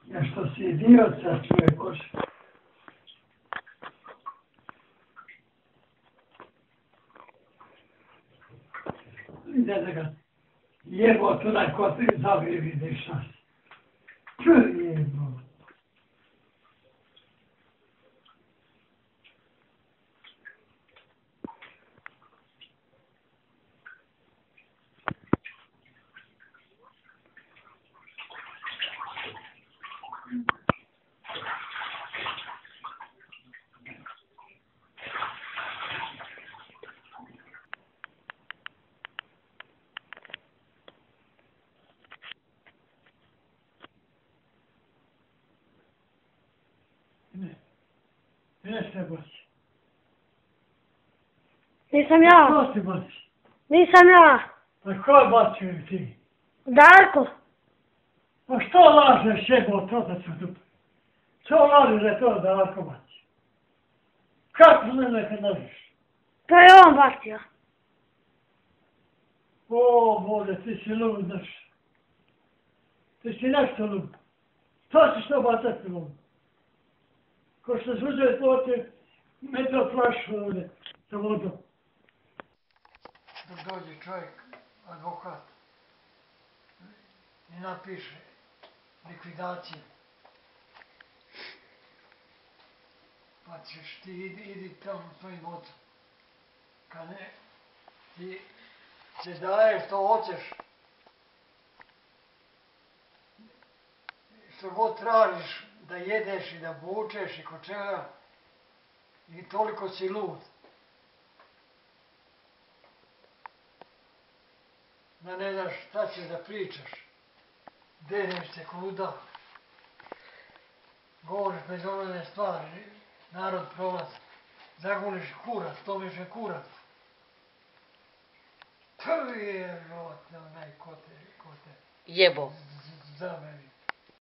Nešto si idiot sa čovjekoš. Ide da ga jebo tuda ko ti zavije vidiš nas. Jebo. Gdje se baci? Nisam ja. Ko ti baci? Nisam ja. A ko bacio ti? Darko. Pa što lažeš jebo to da ću dupe? Što lažeš da je to Darko baci? Kako mene kad lažeš? To je on bacio. O, Bože, ti si lud naš. Ti si nešto lud. To si što bacati lud. Ko što suđe pote, metro flašu ovdje sa vodom. Dok dođe čovjek, advokat, i napiše likvidaciju. Pa ćeš ti idi tamo svojim ocem. Kad ne, ti se daješ što hoćeš. Što god tražiš da jedeš i da vučeš i kod čega. I toliko si lud. Da ne znaš šta ćeš da pričaš. Deneš se kuda. Govoriš bezobrazne stvari. Narod prolazi. Zaguniš kurac, tomiš je kurac. To je život, onaj ko te Jebo. zame.